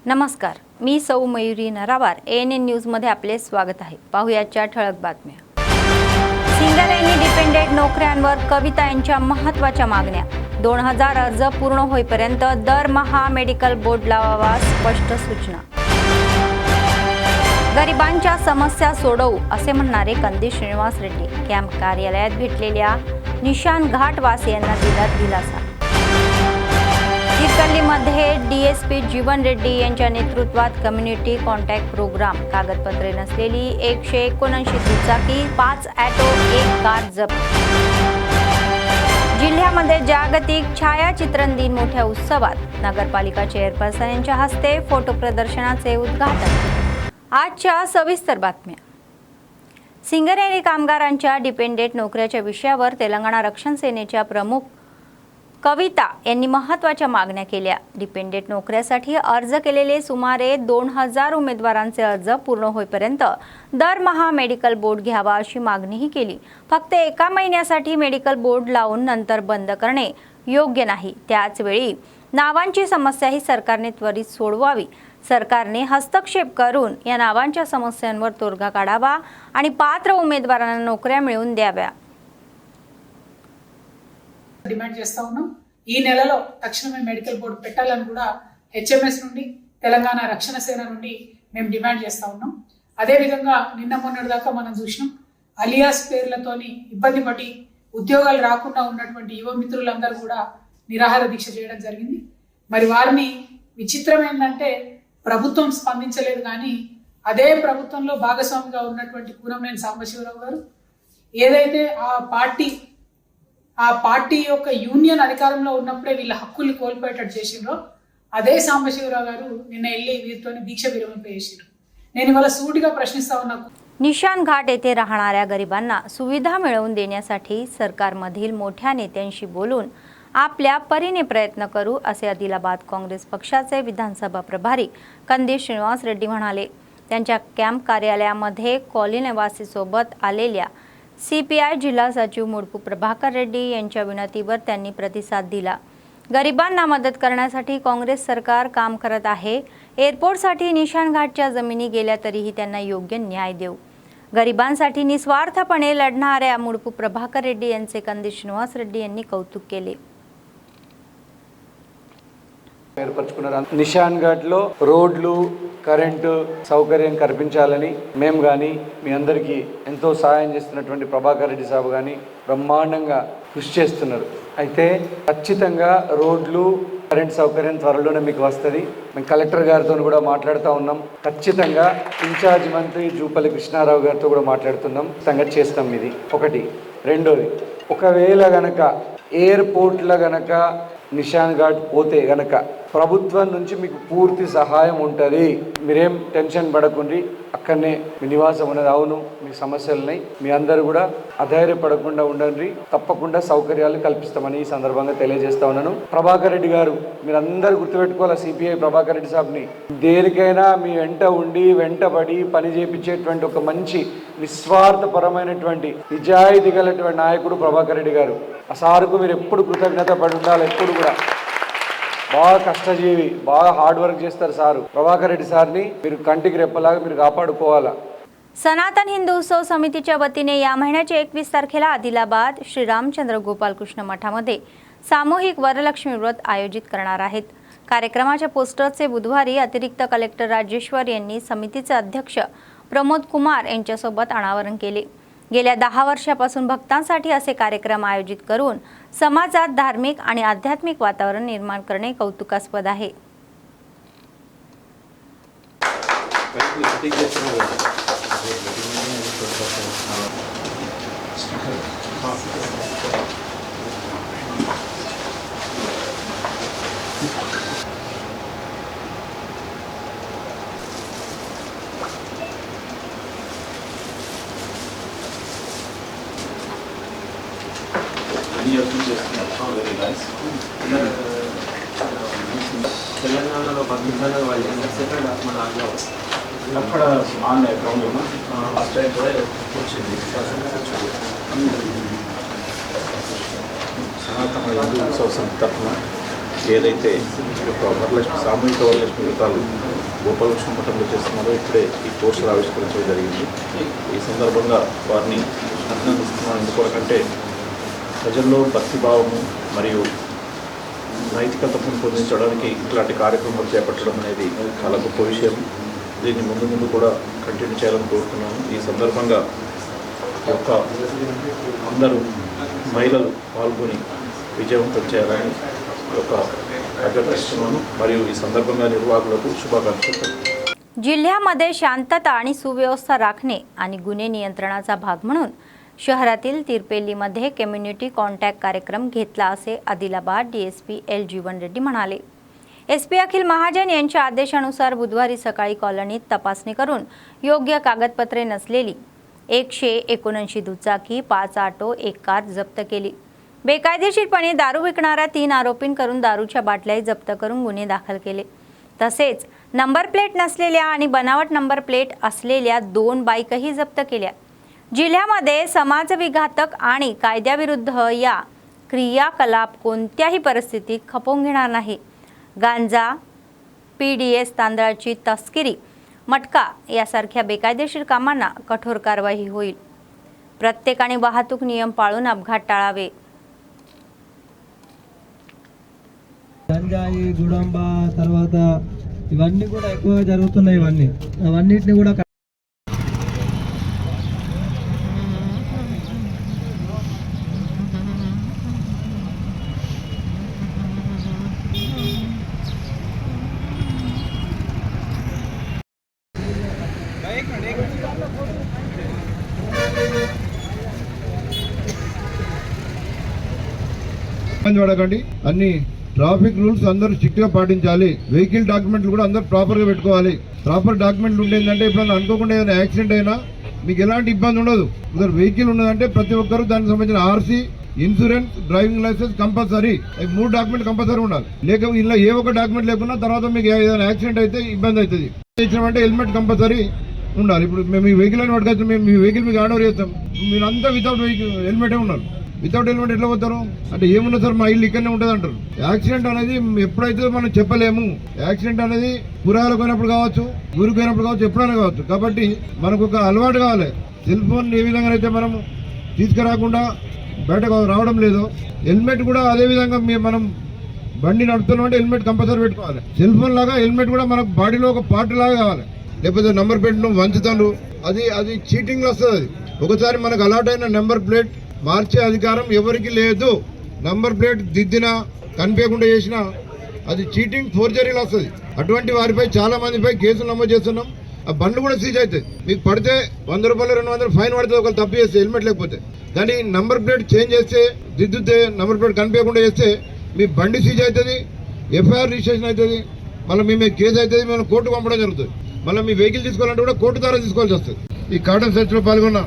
नमस्कार, मी सौ मयुरी नरावार ANN न्यूजमध्ये आपले स्वागत आहे। पाहुयाच्या ठळक बातम्या। सिंगर यांनी डिपेंडेंट नोकऱ्यांवर कविता यांच्या महत्त्वाच्या मागण्या। 2000 अर्ज पूर्ण होईपर्यंत दरमहा मेडिकल बोर्ड लावावा, स्पष्ट सूचना। गरिबांच्या समस्या सोडवू असे म्हणणारे कंदी श्रीनिवास रेड्डी कॅम्प कार्यालयात भेटलेल्या निशान घाटवासियांना दिला दिलासा। हिरकल्लीमध्ये DSP जीवन रेड्डी यांच्या नेतृत्वात कम्युनिटी कॉन्टॅक्ट प्रोग्राम। कागदपत्रे नसलेली 179 दुचाकी, 5 ऑटो, 1 कार जप्त। जिल्ह्यामध्ये जागतिक छायाचित्रण दिन मोठ्या उत्सवात। नगरपालिका चेअरपर्सन यांच्या हस्ते फोटो प्रदर्शनाचे उद्घाटन। आजच्या सविस्तर बातम्या। सिंगर यांनी कामगारांच्या डिपेंडेंट नोकऱ्याच्या विषयावर तेलंगणा रक्षण सेनेच्या प्रमुख कविता यांनी महत्त्वाच्या मागण्या केल्या। डिपेंडेंट नोकऱ्यासाठी अर्ज केलेले सुमारे 2000 उमेदवारांचे अर्ज पूर्ण होईपर्यंत दरमहा मेडिकल बोर्ड घ्यावा अशी मागणीही केली। फक्त एका महिन्यासाठी मेडिकल बोर्ड लावून नंतर बंद करणे योग्य नाही। त्याचवेळी नावांची समस्याही सरकारने त्वरित सोडवावी। सरकारने हस्तक्षेप करून या नावांच्या समस्यांवर तोडगा काढावा आणि पात्र उमेदवारांना नोकऱ्या मिळवून द्याव्या। డిమాండ్ చేస్తా ఉన్నాం। ఈ నెలలో తక్షణమే మెడికల్ బోర్డు పెట్టాలని కూడా HMS నుండి తెలంగాణ రక్షణ సేన నుండి మేము డిమాండ్ చేస్తా ఉన్నాం। అదే విధంగా నిన్న మొన్నటి దాకా మనం చూసినాం అలియాస్ పేర్లతోని ఇబ్బంది పడి ఉద్యోగాలు రాకుండా ఉన్నటువంటి యువ మిత్రులందరూ కూడా నిరాహార దీక్ష చేయడం జరిగింది। మరి వారిని విచిత్రం ఏంటంటే ప్రభుత్వం స్పందించలేదు, కానీ అదే ప్రభుత్వంలో భాగస్వామిగా ఉన్నటువంటి కూనంనేని సాంబశివరావు గారు ఏదైతే ఆ పార్టీ యొక్క యూనియన్ అధికారంలో ఉన్నప్పుడే వీళ్ళ హక్కుల్ని కోల్పోయేటట్టు చేసిండ్రో అదే సాంబశివరావు గారు నిన్న వెళ్ళి వీరితోని దీక్ష విరమింపజేసిండ్రు। నేను ఇవాళ సూటిగా ప్రశ్నిస్తా ఉన్నా, निशान घाट येथे राहणाऱ्या गरिबांना सुविधा मिळवून देण्यासाठी सरकारमधील मोठ्या नेत्यांशी बोलून आपल्या परीने प्रयत्न करू असे आदिलाबाद काँग्रेस पक्षाचे विधानसभा प्रभारी कंदी श्रीनिवास रेड्डी म्हणाले। त्यांच्या कॅम्प कार्यालयामध्ये कॉलनी निवासीसोबत आलेल्या CPI जिल्हा सचिव मुडपू प्रभाकर रेड्डी यांच्या विनंतीवर त्यांनी प्रतिसाद दिला। गरिबांना मदत करण्यासाठी काँग्रेस सरकार काम करत आहे। एअरपोर्टसाठी निशान घाटच्या जमिनी गेल्या तरीही त्यांना योग्य न्याय देऊ। गरिबांसाठी निस्वार्थपणे लढणाऱ्या मुडपू प्रभाकर रेड्डी यांचे कंदी श्रीनिवास रेड्डी यांनी कौतुक केले। నిషాన్ ఘాట్లో రోడ్లు కరెంటు సౌకర్యం కల్పించాలని మేము కానీ మీ అందరికీ ఎంతో సహాయం చేస్తున్నటువంటి ప్రభాకర్ రెడ్డి సాబు కానీ బ్రహ్మాండంగా కృషి చేస్తున్నారు। అయితే ఖచ్చితంగా రోడ్లు కరెంట్ సౌకర్యం త్వరలోనే మీకు వస్తుంది। మేము కలెక్టర్ గారితో కూడా మాట్లాడుతూ ఉన్నాం। ఖచ్చితంగా ఇన్ఛార్జ్ మంత్రి జూపల్లి కృష్ణారావు గారితో కూడా మాట్లాడుతున్నాం। ఖచ్చితంగా చేస్తాం। ఇది ఒకటి। రెండోది, ఒకవేళ గనక ఎయిర్పోర్ట్లో గనక నిషాన్ ఘాట్ పోతే గనక ప్రభుత్వం నుంచి మీకు పూర్తి సహాయం ఉంటుంది। మీరేం టెన్షన్ పడకండి, అక్కడనే మీ నివాసం ఉన్నది। అవును, మీ సమస్యలని మీ అందరూ కూడా అధైర్యపడకుండా ఉండండి, తప్పకుండా సౌకర్యాలు కల్పిస్తామని ఈ సందర్భంగా తెలియజేస్తా ఉన్నాను। ప్రభాకర్ రెడ్డి గారు మీరందరూ గుర్తుపెట్టుకోవాలి, CPI ప్రభాకర్ రెడ్డి సాబ్ని దేనికైనా మీ వెంట ఉండి వెంటబడి పని చేయించేటువంటి ఒక మంచి నిస్వార్థపరమైనటువంటి నిజాయితీ గలటువంటి నాయకుడు ప్రభాకర్ రెడ్డి గారు। ఆ సారుకు మీరు ఎప్పుడు కృతజ్ఞత పడి ఉండాలి। ఎప్పుడు కూడా బాగా కష్టజీవి, బాగా హార్డ్ వర్క్ చేస్తారు సారు। ప్రభాకర్ రెడ్డి సార్ని మీరు కంటికి రెప్పలాగా మీరు కాపాడుకోవాలా। सनातन हिंदू उत्सव समितीच्या वतीने या महिन्याच्या 21 तारखेला आदिलाबाद श्री रामचंद्र गोपालकृष्ण मठामध्ये सामूहिक वरलक्ष्मी व्रत आयोजित करणार आहेत। कार्यक्रमाच्या पोस्टरचे बुधवारी अतिरिक्त कलेक्टर राजेश्वर यांनी समितीचे अध्यक्ष प्रमोद कुमार यांच्यासोबत अनावरण केले। गेल्या 10 वर्षापासून भक्तांसाठी असे कार्यक्रम आयोजित करून समाजात धार्मिक आणि आध्यात्मिक वातावरण निर्माण करणे कौतुकास्पद आहे। తెలంగాణలో పంపించాలి వాళ్ళు సెకండ్ మన ఆగ్లో అక్కడ ఆన్లైన్ అకౌంట్లో ఫస్ట్ టైం కూడా వచ్చింది। సనాతన హిందూ ఉత్సవ సమితి తరఫున ఏదైతే వరలక్ష్మి సామూహిక వరలక్ష్మి వ్రతాలు గోపాలకృష్ణ మఠంలో చేస్తున్నారో ఇప్పుడే ఈ పోస్టర్ ఆవిష్కరించడం జరిగింది. ఈ సందర్భంగా వారిని అభినందిస్తున్నాను. ఎందుకంటే ప్రజల్లో భక్తిభావము మరియు నైతికత పెంపొందించడానికి ఇట్లాంటి కార్యక్రమాలు చేపట్టడం అనేది చాలా గొప్ప విషయం. దీన్ని ముందు కూడా కంటిన్యూ చేయాలని కోరుతున్నాను. ఈ సందర్భంగా ఈ యొక్క అందరూ మహిళలు పాల్గొని విజయవంతం చేయాలని ఒక అభ్యర్థిస్తున్నాను. మరియు ఈ संदर्भात निर्वाहकुలకు शुभाकांक्षलु. जिल्ह्यामध्ये शांतता आणि सुव्यवस्था राखणे आणि गुन्हे नियंत्रणाचा भाग म्हणून शहरातील तिरपेल्लीमध्ये कम्युनिटी कॉन्टॅक्ट कार्यक्रम घेतला असे आदिलाबाद डीएसपी एल जीवन रेड्डी म्हणाले. एसपी अखिल महाजन यांच्या आदेशानुसार बुधवारी सकाळी कॉलनीत तपासणी करून योग्य कागदपत्रे नसलेली 179 दुचाकी, 5 ऑटो, 1 कार जप्त केली. बेकायदेशीरपणे दारू विकणाऱ्या 3 आरोपींकडून दारूच्या बाटल्याही जप्त करून गुन्हे दाखल केले. तसेच नंबर प्लेट नसलेल्या आणि बनावट नंबर प्लेट असलेल्या 2 बाईकही जप्त केल्या. जिल्ह्यामध्ये समाजविघातक आणि कायद्याविरुद्ध या क्रियाकलाप कोणत्याही परिस्थितीत खपवून घेणार नाही. गांजा, पीडीएस, तांदळाची तस्करी, मटका यासारख्या बेकायदेशीर कामांना कठोर कारवाई होईल. प्रत्येकाने वाहतूक नियम पाळून अपघात टाळावे. గంజాయి, గుడంబ, తర్వాత ఇవన్నీ కూడా ఎక్కువ జరుగుతున్నాయి. అవన్నిటిని కూడా పడకండి. అన్ని ట్రాఫిక్ రూల్స్ అందరూ స్ట్రిక్ట్ గా పాటించాలి. వెహికల్ డాక్యుమెంట్లు కూడా అందరూ ప్రాపర్ గా పెట్టుకోవాలి. ప్రాపర్ డాక్యుమెంట్లు ఉండేందంటే ఇప్పుడు అనుకోకుండా ఏదైనా యాక్సిడెంట్ అయినా మీకు ఎలాంటి ఇబ్బంది ఉండదు. ఇద్దరు వెహికల్ ఉన్నదంటే ప్రతి ఒక్కరు దానికి సంబంధించిన RC, insurance, driving licence compulsory. 3 document compulsory ఉండాలి. లేక ఇలా ఏ ఒక్క డాక్యుమెంట్ లేకున్నా తర్వాత మీకు ఏదైనా యాక్సిడెంట్ అయితే ఇబ్బంది అవుతుంది. ఇచ్చినామంటే హెల్మెట్ కంపల్సరీ ఉండాలి. ఇప్పుడు మేము ఈ వెహికల్ అని పట్టుకొచ్చి మేము మీ వెహికల్ మీకు ఆర్డర్ చేస్తాం, మీరంతా వితౌట్ వెహికల్ హెల్మెటే ఉన్నారు. వితౌట్ హెల్మెట్ ఎట్లా పోతారు అంటే ఏమున్నా సార్ మా ఇల్లు ఇక్కడనే ఉంటుంది అంటారు. యాక్సిడెంట్ అనేది ఎప్పుడైతే మనం చెప్పలేము. యాక్సిడెంట్ అనేది కూరగాయలు పోయినప్పుడు కావచ్చు, ఊరికి పోయినప్పుడు కావచ్చు, ఎప్పుడైనా కావచ్చు. కాబట్టి మనకు ఒక అలవాటు కావాలి. సెల్ ఫోన్ ఏ విధంగా అయితే మనం తీసుకురాకుండా బయటకు రావడం లేదు, హెల్మెట్ కూడా అదే విధంగా మనం బండి నడుపుతున్నాం అంటే హెల్మెట్ కంపల్సరీ పెట్టుకోవాలి. సెల్ ఫోన్ లాగా హెల్మెట్ కూడా మనకు బాడీలో ఒక పార్ట్ లాగా కావాలి. లేకపోతే నెంబర్ ప్లేట్ వంచుతాను, అది చీటింగ్ వస్తుంది. ఒకసారి మనకు అలాట్ అయిన నెంబర్ ప్లేట్ మార్చే అధికారం ఎవరికి లేదు. నంబర్ ప్లేట్ దిద్దినా కనిపించకుండా చేసినా అది చీటింగ్, ఫోర్జరీలు వస్తుంది. అటువంటి వారిపై చాలా మందిపై కేసులు నమోదు చేస్తున్నాం. ఆ బండ్లు కూడా సీజ్ అవుతాయి. మీకు పడితే 100 రూపాయలు 200 ఫైన్ పడుతుంది ఒకరు తప్పు చేస్తే, హెల్మెట్ లేకపోతే. కానీ నంబర్ ప్లేట్ చేంజ్ చేస్తే, దిద్దుతే, నంబర్ ప్లేట్ కనిపించకుండా చేస్తే మీ బండి సీజ్ అవుతుంది, ఎఫ్ఐఆర్ రిజిస్ట్రేషన్ అవుతుంది, మళ్ళీ మీ మీద కేసు అవుతుంది, మేము కోర్టు పంపడం జరుగుతుంది. మళ్ళీ మీ వెహికల్ తీసుకోవాలంటే కూడా కోర్టు ద్వారా తీసుకోవాల్సి వస్తుంది. ఈ కార్డన్ సెర్చ్లో పాల్గొన్న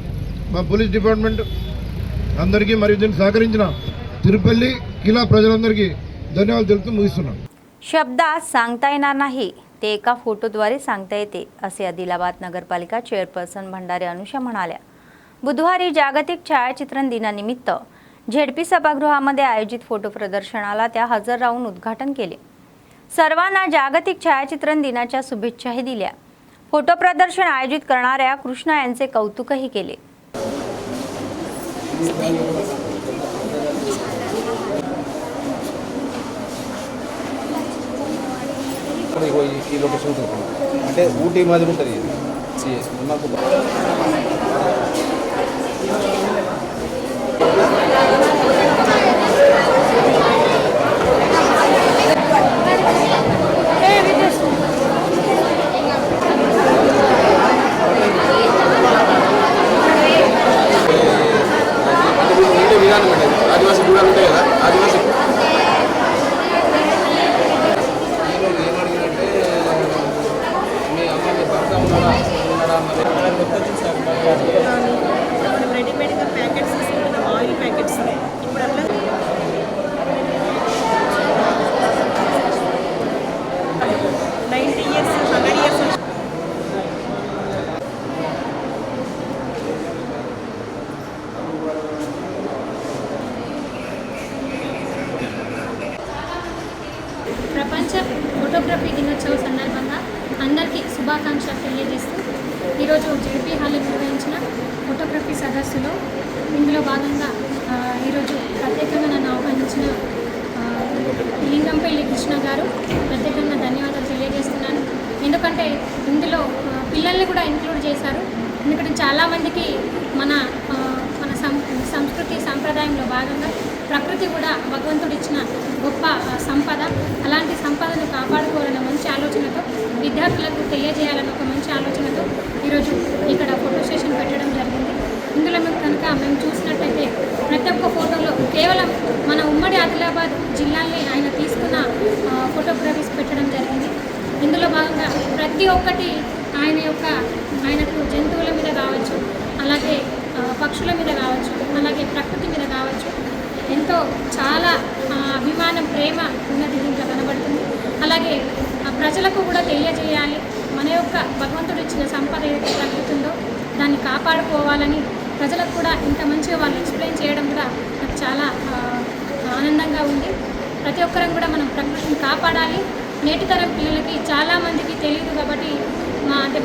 మా పోలీస్ డిపార్ట్మెంట్ అందరికీ మరియు దీన్ని సహకరించిన తిరుపల్లి కిలా ప్రజలందరికీ ధన్యवाद తెలుపుతూ ముగిస్తున్నాను. शब्दात सांगता येणार नाही ते एका फोटोद्वारे सांगता येते असे आदिलाबाद नगरपालिका चेअरपर्सन भंडारे अनुषा म्हणाल्या. बुधवारी जागतिक छायाचित्रण दिनानिमित्त झेडपी सभागृहामध्ये आयोजित फोटो प्रदर्शनाला त्या हजर राहून उद्घाटन केले. सर्वांना जागतिक छायाचित्रण दिनाच्या शुभेच्छाही दिल्या. फोटो प्रदर्शन आयोजित करणाऱ्या कृष्णा यांचे कौतुकही केले. ఈ లొకేషన్ ఉంటుంది అంటే ఊటీ మాదిరి ఉంటుంది. మాకు విధానం ఉంటుంది. ఆదివాసీ గూడాలు ఉంటాయి కదా, ఆదివాసీ ఏమడిగినట్టే మీ అమ్మాయి భర్త ఉన్నాడా మరి ప్రపంచ ఫోటోగ్రఫీ దినోత్సవ సందర్భంగా అందరికీ శుభాకాంక్షలు తెలియజేస్తూ ఈరోజు జేపీ హాల్లో నిర్వహించిన ఫోటోగ్రఫీ సదస్సులో ఇందులో భాగంగా ఈరోజు ప్రత్యేకంగా నన్ను ఆహ్వానించిన లింగంపల్లి కృష్ణ గారు ప్రత్యేకంగా ధన్యవాదాలు తెలియజేస్తున్నాను. ఎందుకంటే ఇందులో పిల్లల్ని కూడా ఇంక్లూడ్ చేశారు. ఎందుకంటే చాలామందికి మన సంస్కృతి సంప్రదాయంలో భాగంగా ప్రకృతి కూడా భగవంతుడు ఇచ్చిన గొప్ప సంపద. అలాంటి సంపదను కాపాడుకోవాలన్న మంచి ఆలోచనతో విద్యార్థులకు తెలియజేయాలన్న ఒక మంచి ఆలోచనతో ఈరోజు ఇక్కడ ఫోటో సెషన్ పెట్టడం జరిగింది. ఇందులో మేము చూసినట్టయితే ప్రతి ఒక్క ఫోటోలో కేవలం మన ఉమ్మడి ఆదిలాబాద్ జిల్లాల్ని ఆయన తీసుకున్న ఫోటోగ్రఫీస్ పెట్టడం జరిగింది. ఇందులో భాగంగా ప్రతి ఒక్కటి ఆయనకు జంతువుల మీద కావచ్చు, అలాగే పక్షుల మీద కావచ్చు, అలాగే ప్రకృతి మీద కావచ్చు ఎంతో చాలా అభిమానం, ప్రేమ ఉన్నది దీంట్లో కనబడుతుంది. అలాగే ప్రజలకు కూడా తెలియజేయాలి, మన యొక్క భగవంతుడు ఇచ్చిన సంపద ఏదైతే తగ్గుతుందో దాన్ని కాపాడుకోవాలని ప్రజలకు కూడా ఇంత మంచిగా వాళ్ళు ఎక్స్ప్లెయిన్ చేయడం కూడా నాకు చాలా ఆనందంగా ఉంది. ప్రతి ఒక్కరం కూడా మనం ప్రకృతిని కాపాడాలి. నేటి తరం పిల్లలకి చాలామందికి తెలియదు కాబట్టి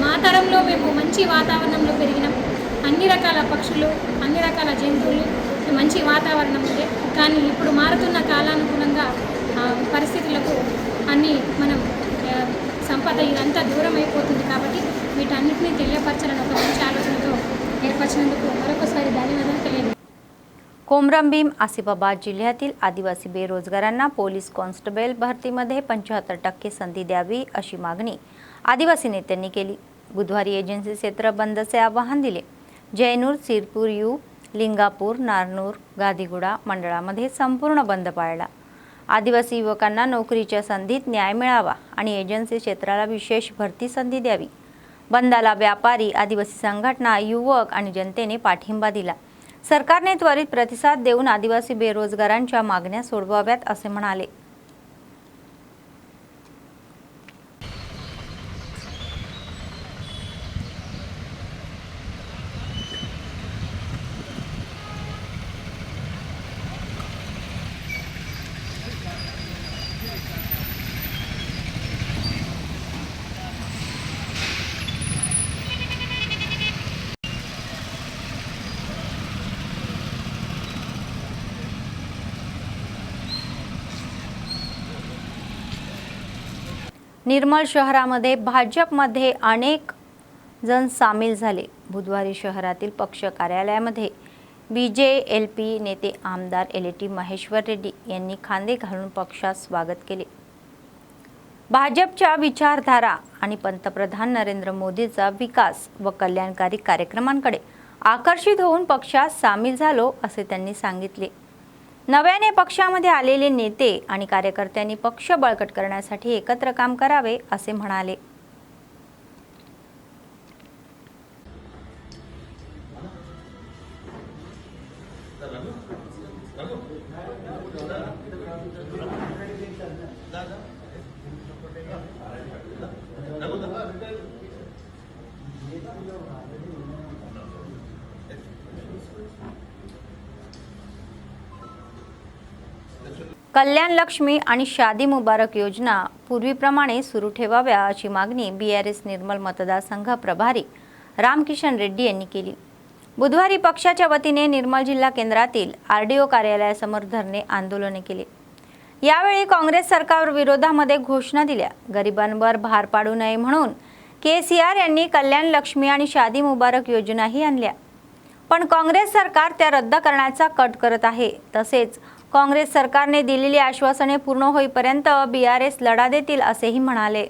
మా తరంలో మేము మంచి వాతావరణంలో పెరిగినాం. అన్ని రకాల పక్షులు, అన్ని రకాల జంతువులు, మంచి వాతావరణం ఉంది. కానీ ఇప్పుడు మారుతున్న కాలానుగుణంగా పరిస్థితులకు అన్నీ మనం సంపద ఇదంతా दूर అయిపోతుంది కాబట్టి వీటన్నిటిని తెలియపరచాలని ఒక మంచి ఆలోచనతో ఏర్పరిచినందుకు మరొకసారి ధన్యవాదాలు తెలియజేస్తున్నాను. कोमरमभीम आसिफाबाद जिल्ह्यातील आदिवासी बेरोजगारांना पोलीस कॉन्स्टेबल भरतीमध्ये 75% संधी द्यावी अशी मागणी आदिवासी नेत्यांनी केली. बुधवारी एजन्सी क्षेत्र बंदचे आवाहन दिले. जयनूर, सिरपूर यू, लिंगापूर, नारनूर, गादीगुडा मंडळामध्ये संपूर्ण बंद पाळला. आदिवासी युवकांना नोकरीच्या संधीत न्याय मिळावा आणि एजन्सी क्षेत्राला विशेष भरती संधी द्यावी. बंदाला व्यापारी, आदिवासी संघटना, युवक आणि जनतेने पाठिंबा दिला. सरकारने त्वरित प्रतिसाद देऊन आदिवासी बेरोजगारांच्या मागण्या सोडवाव्यात असे म्हणाले. निर्मल शहरामध्ये भाजपमध्ये अनेक जण सामील झाले. बुधवारी शहरातील पक्ष कार्यालयामध्ये BJLP नेते आमदार एलटी महेश्वर रेड्डी यांनी खांदे घालून पक्षात स्वागत केले. भाजपच्या विचारधारा आणि पंतप्रधान नरेंद्र मोदींचा विकास व कल्याणकारी कार्यक्रमांकडे आकर्षित होऊन पक्षात सामील झालो असे त्यांनी सांगितले. नव्याने पक्षामध्ये आलेले नेते आणि कार्यकर्त्यांनी पक्ष बळकट करण्यासाठी एकत्र काम करावे असे म्हणाले. कल्याण लक्ष्मी आणि शादी मुबारक योजना पूर्वीप्रमाणे सुरू ठेवाव्या अशी मागणी BRS निर्मल मतदारसंघ प्रभारी रामकिशन रेड्डी यांनी केली. बुधवारी पक्षाच्या वतीने निर्मल जिल्हा केंद्रातील RDO कार्यालयासमोर धरणे आंदोलने केले. यावेळी काँग्रेस सरकार विरोधामध्ये घोषणा दिल्या. गरिबांवर भार पाडू नये म्हणून KCR यांनी कल्याण लक्ष्मी आणि शादी मुबारक योजनाही आणल्या. पण काँग्रेस सरकार त्या रद्द करण्याचा कट करत आहे. तसेच काँग्रेस सरकारने दिलेली आश्वासने पूर्ण होईपर्यंत BRS लढा देतील असेही म्हणाले.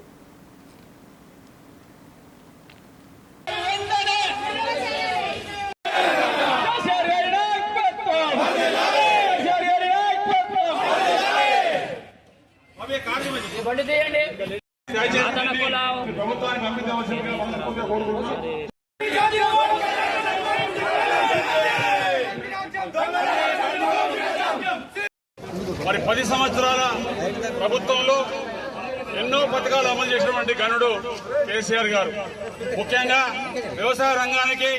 మరి 10 సంవత్సరాల ప్రభుత్వంలో ఎన్నో పథకాలు అమలు చేసినటువంటి గనుడు కేసీఆర్ గారు. ముఖ్యంగా వ్యవసాయ రంగానికి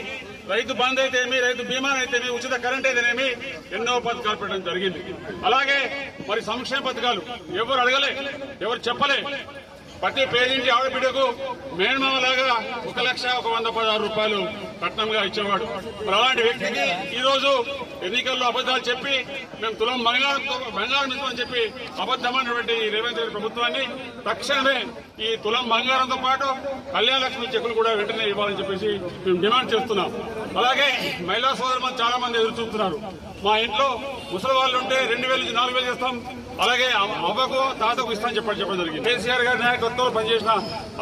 రైతు బంధు అయితేనేమి, రైతు బీమా అయితేనేమి, ఉచిత కరెంట్ అయితేనేమి ఎన్నో పథకాలు పెట్టడం జరిగింది. అలాగే మరి సంక్షేమ పథకాలు ఎవరు అడగలే, ఎవరు చెప్పలే. ప్రతి పేదింటి ఆడబిడ్డకు మేనమామలాగా 1,116 రూపాయలు కట్నంగా ఇచ్చేవాడు. మరి అలాంటి వ్యక్తికి ఈ రోజు ఎన్నికల్లో అబద్దాలు చెప్పి మేము తులం బంగారం ఇస్తామని చెప్పి అబద్దమైనటువంటి రేవంత్ రెడ్డి ప్రభుత్వాన్ని తక్షణమే ఈ తులం బంగారంతో పాటు కళ్యాణ లక్ష్మి చెక్కులు కూడా వెంటనే ఇవ్వాలని చెప్పేసి మేము డిమాండ్ చేస్తున్నాం. అలాగే మహిళా సోదరులు చాలా మంది ఎదురు చూపుతున్నారు. మా ఇంట్లో ముసలి వాళ్ళు ఉంటే 2,000 నుంచి 4,000 చేస్తాం, అలాగే అవ్వకు తాతకు ఇస్తామని చెప్పడం జరిగింది. కేసీఆర్ గారి నాయకత్వంలో పనిచేసిన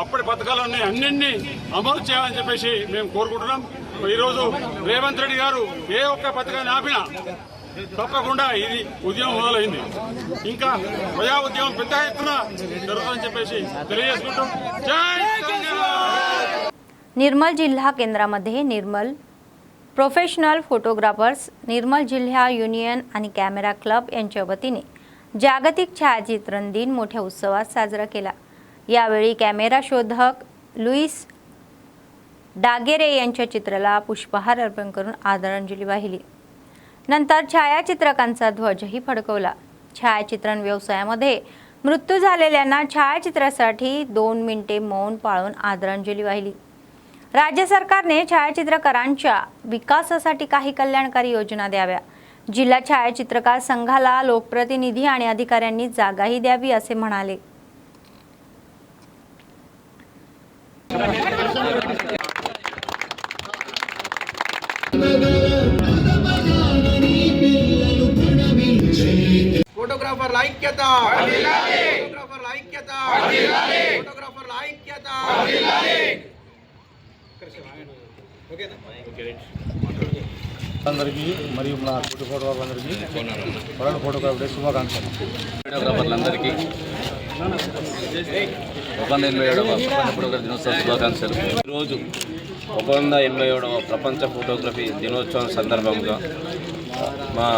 అప్పటి పథకాలన్నీ అన్నింటినీ అమలు చేయాలని చెప్పేసి మేము కోరుకుంటున్నాం. ఈ రోజు రేవంత్ రెడ్డి గారు ఏ ఒక్క పథకాన్ని ఆపినా తప్పకుండా ఇది ఉద్యమం మొదలైంది. ఇంకా ప్రజా ఉద్యమం పెద్ద ఎత్తున జరుగుతుందని చెప్పేసి తెలియజేసుకుంటాం. జై తెలంగాణ. निर्मल जिल्हा केंद्रामध्ये निर्मल प्रोफेशनल फोटोग्राफर्स, निर्मल जिल्हा युनियन आणि कॅमेरा क्लब यांच्या वतीने जागतिक छायाचित्रण दिन मोठ्या उत्सवात साजरा केला. यावेळी कॅमेरा शोधक लुईस डागेरे यांच्या चित्राला पुष्पहार अर्पण करून आदरांजली वाहिली. नंतर छायाचित्रकांचा ध्वजही फडकवला. छायाचित्रण व्यवसायामध्ये मृत्यू झालेल्यांना छायाचित्रासाठी 2 मिनिटे मौन पाळून आदरांजली वाहिली. राज्य सरकारने छायाचित्रकारांच्या विकासासाठी काही कल्याणकारी योजना द्याव्या. जिल्हा छायाचित्रकार संघाला लोकप्रतिनिधी आणि अधिकाऱ्यांनी जागाही द्यावी असे म्हणाले. फोटोग्राफर ऐक्यता, फोटोग्राफर ऐक्यता, फोटोग्राफर ऐक्यता. అందరికీ మరియు నా ఫోటోగ్రాఫర్లందరికీ వరల్డ్ ఫోటోగ్రాఫర్ డే శుభాకాంక్షలు. ఫోటోగ్రాఫర్లందరికీ 187వ ప్రపంచ ఫోటోగ్రఫీ దినోత్సవ శుభాకాంక్షలు. ఈరోజు 187వ ప్రపంచ ఫోటోగ్రఫీ దినోత్సవం సందర్భంగా మా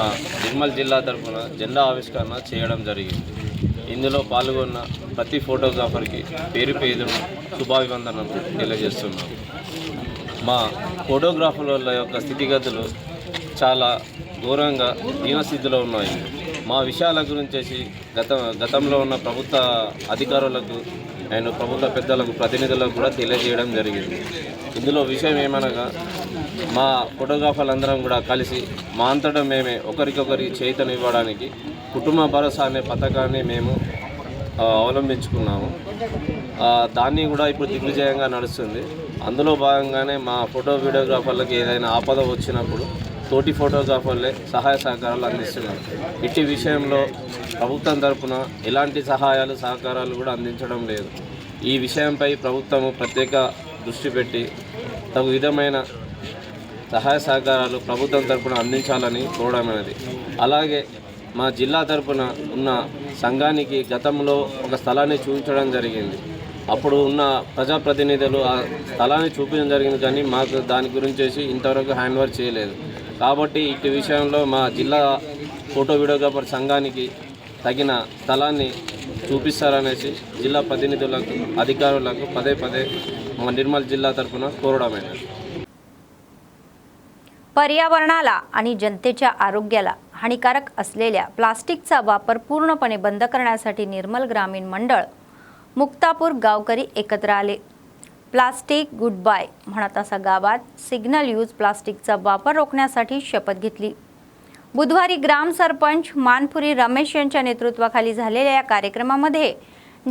నిర్మల్ జిల్లా తరఫున జెండా ఆవిష్కరణ చేయడం జరిగింది. ఇందులో పాల్గొన్న ప్రతి ఫోటోగ్రాఫర్కి పేరు పేరున శుభాభివందనలు తెలియజేస్తున్నాం. మా ఫోటోగ్రాఫర్ల యొక్క స్థితిగతులు చాలా ఘోరంగా దీనస్థితిలో ఉన్నాయి. మా విషయాల గురించి గతంలో ఉన్న ప్రభుత్వ అధికారులకు అండ్ ప్రభుత్వ పెద్దలకు ప్రతినిధులకు కూడా తెలియజేయడం జరిగింది. ఇందులో విషయం ఏమనగా మా ఫోటోగ్రాఫర్లందరం కూడా కలిసి మా అంతటా మేమే ఒకరికొకరి చేతను ఇవ్వడానికి కుటుంబ భరోసా అనే పథకాన్ని మేము అవలంబించుకున్నాము. దాన్ని కూడా ఇప్పుడు దిగ్విజయంగా నడుస్తుంది. అందులో భాగంగానే మా ఫోటో వీడియోగ్రాఫర్లకు ఏదైనా ఆపద వచ్చినప్పుడు తోటి ఫోటోగ్రాఫర్లే సహాయ సహకారాలు అందిస్తున్నారు. ఇట్టి విషయంలో ప్రభుత్వం తరఫున ఎలాంటి సహాయాలు సహకారాలు కూడా అందించడం లేదు. ఈ విషయంపై ప్రభుత్వము ప్రత్యేక దృష్టి పెట్టి తగు విధమైన సహాయ సహకారాలు ప్రభుత్వం తరఫున అందించాలని కోరడమైనది. అలాగే మా జిల్లా తరఫున ఉన్న సంఘానికి గతంలో ఒక స్థలాన్ని చూపించడం జరిగింది. అప్పుడు ఉన్న ప్రజాప్రతినిధులు ఆ స్థలాన్ని చూపించడం జరిగింది, కానీ మాకు దాని గురించి ఇంతవరకు హ్యాండ్ ఓవర్ చేయలేదు. కాబట్టి ఇటు విషయంలో మా జిల్లా ఫోటో వీడియోగ్రాఫర్ సంఘానికి తగిన స్థలాన్ని చూపిస్తారనేసి జిల్లా ప్రతినిధులకు అధికారులకు పదే పదే మా నిర్మల్ जिल्हा तर्फे कोरडाమైనది. पर्यावरणाला आणि जनतेच्या आरोग्याला हानिकारक असलेल्या प्लास्टिकचा वापर पूर्णपणे बंद करण्यासाठी निर्मल ग्रामीण मंडळ मुक्तापूर गावकरी एकत्र आले. प्लास्टिक गुड बाय म्हणत असा गावात सिग्नल यूज प्लास्टिकचा वापर रोखण्यासाठी शपथ घेतली. बुधवारी ग्राम सरपंच मानपुरी रमेश यांच्या नेतृत्वाखाली झालेल्या या कार्यक्रमामध्ये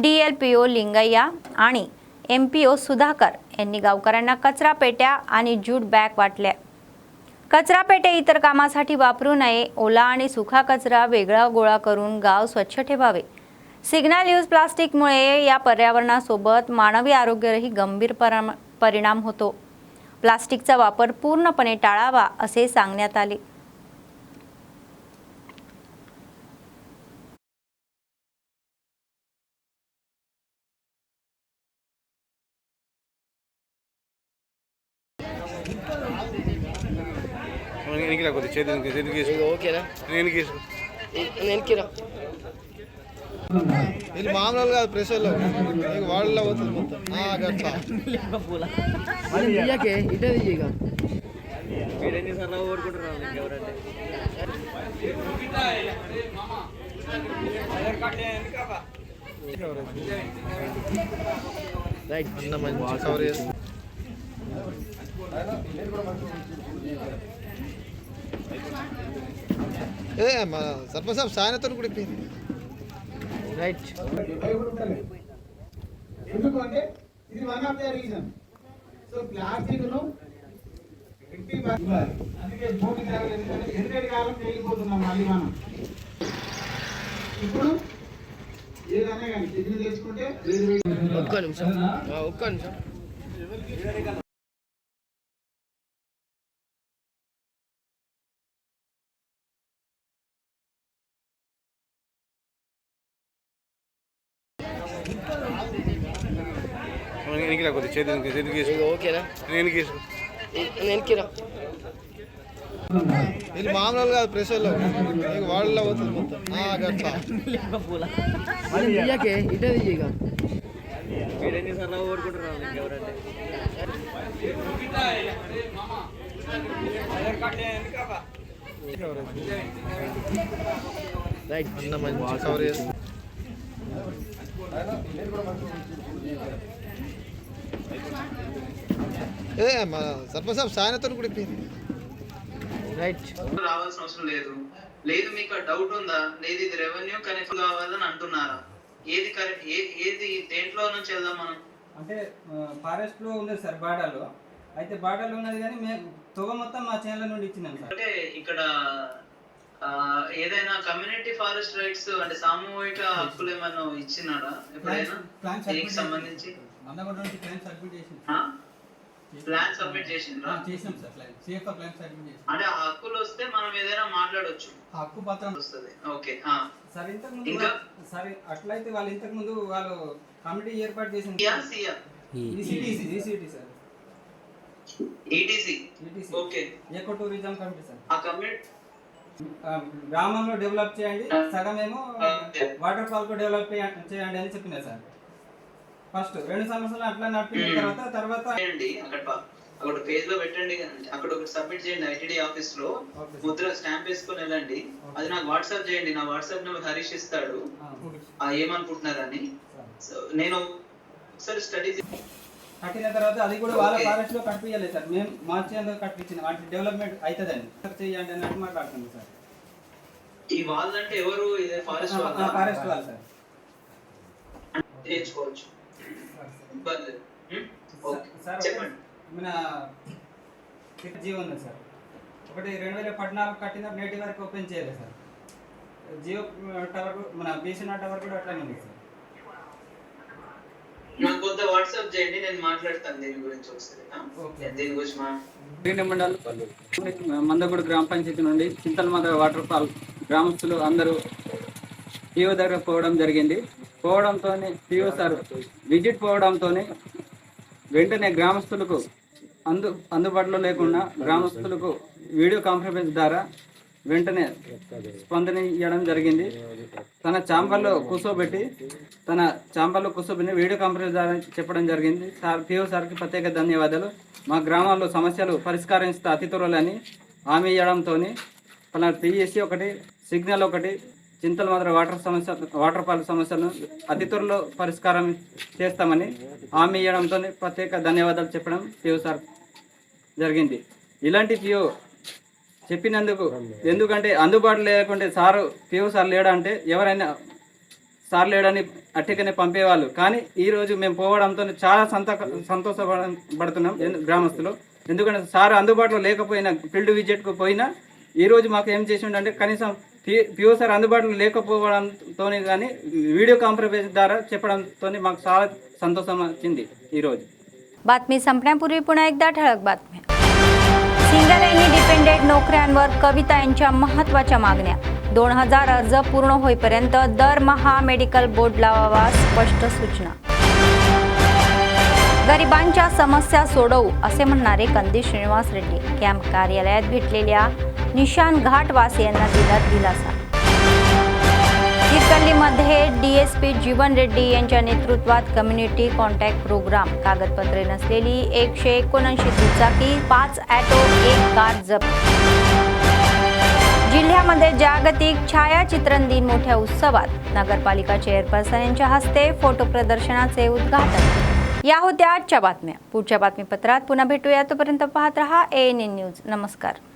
DLPO लिंगय्या आणि MPO सुधाकर यांनी गावकऱ्यांना कचरा पेट्या आणि ज्यूट बॅग वाटल्या. कचरा पेटे इतर कामासाठी वापरू नये, ओला आणि सुखा कचरा वेगळा गोळा करून गाव स्वच्छ ठेवावे. सिग्नल यूज प्लास्टिकमुळे या पर्यावरणासोबत मानवी आरोग्यावरही गंभीर परिणाम होतो. प्लास्टिकचा वापर पूर्णपणे टाळावा असे सांगण्यात आले. ఇది మామూలుగా కాదు, ప్రెషర్లో వాళ్ళలో పోతుంది మొత్తం. సర్పంచ్ సాబ్ సాయనతో కూడా రైట్. ఎందుకంటే ఇది one of the reason. So plastic ను అందుకే భూమి ఎందుకంటే కాలం వెళ్ళిపోతున్నాం మళ్ళీ మనం. ఇప్పుడు ఏదైనా కానీ కిడ్నీ తెచ్చుకుంటే ఒక్క నిమిషం. ఇది మామూలు కాదు, ప్రెషర్లో వాళ్ళలో పోతుంది మొత్తం. సర్పంచ్ సాబ్ సాయనతో కూడా రైట్. రావాల్సిన అవసరం లేదు. లేదు మీకు డౌట్ ఉందా? లేదు ఇది రెవెన్యూ కనెక్ట్ కావాలని అంటున్నారా? ఏది కరెక్ట్? ఏది దేంట్లో నుంచి వెళ్దాం మనం? అంటే ఫారెస్ట్ లో ఉంది సార్, బాడాలో. అయితే బాడాలో ఉన్నది కానీ మేము తొగ మొత్తం మా చేనుల నుండి ఇచ్చినాం సార్. అంటే ఇక్కడ ఏదైనా కమ్యూనిటీ ఫారెస్ట్ రైట్స్ అంటే సామూహిక హక్కులు ఏమైనా ఇచ్చినాడా ఎప్పుడైనా దీనికి సంబంధించి? ప్లాన్ సబ్మిట్ చేసిండ్రా? చేసాం సార్. సేఫ్ ప్లాన్ సబ్మిట్ చేసాం. అంటే ఆ హక్కులు వస్తే మనం ఏదైనా మాట్లాడొచ్చు, హక్కు పత్రం వస్తుంది. Okay sir. ఇంతకు ముందు సరే అట్లయితే వాళ్ళు ఇంతకు ముందు వాళ్ళు కమిటీ ఏర్పాటు చేసింది ECT sir. ETC okay. Eco tourism committee sir. ఆ కమిటీ గ్రామంలో డెవలప్ చేయండి, సగమేమో వాటర్ ఫాల్ కు డెవలప్ చేయండి అని చెప్పినా సార్. ఫస్ట్ 2 సంవత్సరాలు అట్లా నడిపిన తర్వాత అక్కడ పేజ్ లో పెట్టండి, అక్కడ ఒకటి సబ్మిట్ చేయండి ఐటీడీ ఆఫీస్ లో, ముద్ర స్టాంప్ వేసుకొని వెళ్ళండి. అది నాకు వాట్సాప్ చేయండి. నా వాట్సాప్ నెంబర్ హరీష్ ఇస్తాడు. ఏమనుకుంటున్నారని నేను ఒకసారి స్టడీ కట్టిన తర్వాత అది కూడా వాళ్ళ ఫారెస్ట్ లో కట్టించాలి సార్. మేము మార్చేందుకు కట్టించిన వాటి డెవలప్మెంట్ అవుతుందని చేయండి అన్నట్టు మాట్లాడుతుంది సార్. ఈ వాళ్ళు అంటే ఎవరు? ఇదే ఫారెస్ట్ వాళ్ళు సార్. నేర్చుకోవచ్చు సార్. మన జియో ఉంది సార్, ఒకటి 2014 కట్టిన నేటి వరకు ఓపెన్ చేయలేదు సార్. జియో టవర్ మన బీఎస్ఎన్ఎల్ టవర్ కూడా అట్లానే ఉంది సార్. నాకు కొంత వాట్సాప్ చేయండి, నేను మాట్లాడతాను దీని గురించి ఒకసారి. దీని గురించి మందగూడ గ్రామ పంచాయతీ నుండి చింతలమాద వాటర్ ఫాల్ గ్రామస్తులు అందరూ పిఓ దగ్గర పోవడం జరిగింది. పోవడంతో పిఓ సార్ విజిట్ పోవడంతో వెంటనే గ్రామస్తులకు అందుబాటులో లేకుండా గ్రామస్తులకు వీడియో కాన్ఫరెన్స్ ద్వారా వెంటనే స్పందన ఇవ్వడం జరిగింది. తన ఛాంబర్లో కూర్చోబెట్టి వీడియో కాన్ఫరెన్స్ ద్వారా చెప్పడం జరిగింది. సార్ పిఓ సార్కి ప్రత్యేక ధన్యవాదాలు. మా గ్రామాల్లో సమస్యలు పరిష్కరిస్తే అతి త్వరలని హామీ ఇవ్వడంతో పలానా పిఎస్సి ఒకటి, సిగ్నల్ ఒకటి, చింతలమాద వాటర్ ఫాల్ సమస్యలను అతి త్వరలో పరిష్కారం చేస్తామని హామీ ఇవ్వడంతో ప్రత్యేక ధన్యవాదాలు చెప్పడం పిఓ సార్ జరిగింది. ఇలాంటి పిఓ చెప్పినందుకు, ఎందుకంటే అందుబాటులో లేకుంటే సారు పిఓ సార్ లేడంటే ఎవరైనా సార్ లేడని అట్టికనే పంపేవాళ్ళు. కానీ ఈరోజు మేము పోవడంతో చాలా సంతోషపడుతున్నాం గ్రామస్తులు. ఎందుకంటే సార్ అందుబాటులో లేకపోయినా, ఫీల్డ్ విజిట్కు పోయినా ఈరోజు మాకు ఏం చేసి ఉండంటే కనీసం పిఓ సార్ అందుబాటులో లేకపోవడంతో కానీ వీడియో కాన్ఫరెన్స్ ద్వారా చెప్పడంతో माग చాలా సంతోషం వచ్చింది ఈరోజు. बातमी संपण्यापूर्वी पुन्हा एकदा ठळक बातम्या. सिंगल आणि डिपेंडेंट नोकऱ्यांवर कविता यांच्या महत्त्वाच्या मागण्या. 2000 अर्ज पूर्ण होईपर्यंत दरमहा मेडिकल बोर्ड लावावा, स्पष्ट सूचना. गरिबांच्या समस्या सोडवू असे म्हणणारे कंदी श्रीनिवास रेड्डी. कॅम्प कार्यालयात भेटलेल्या निशान घाटवासी यांना दिला दिलासा. चिकल्लीमध्ये DSP जीवन रेड्डी यांच्या नेतृत्वात कम्युनिटी कॉन्टॅक्ट प्रोग्राम. कागदपत्रे नसलेली 179 दुचाकी, 5 ॲटो, 1 कार जप्त. जिल्ह्यामध्ये जागतिक छायाचित्रण दिन मोठ्या उत्सवात. नगरपालिका चेअरपर्सन यांच्या हस्ते फोटो प्रदर्शनाचे उद्घाटन. या होत्या आजच्या बातम्या. पुढच्या बातमीपत्रात पुन्हा भेटूया. तोपर्यंत पाहत रहा ANN न्यूज. नमस्कार.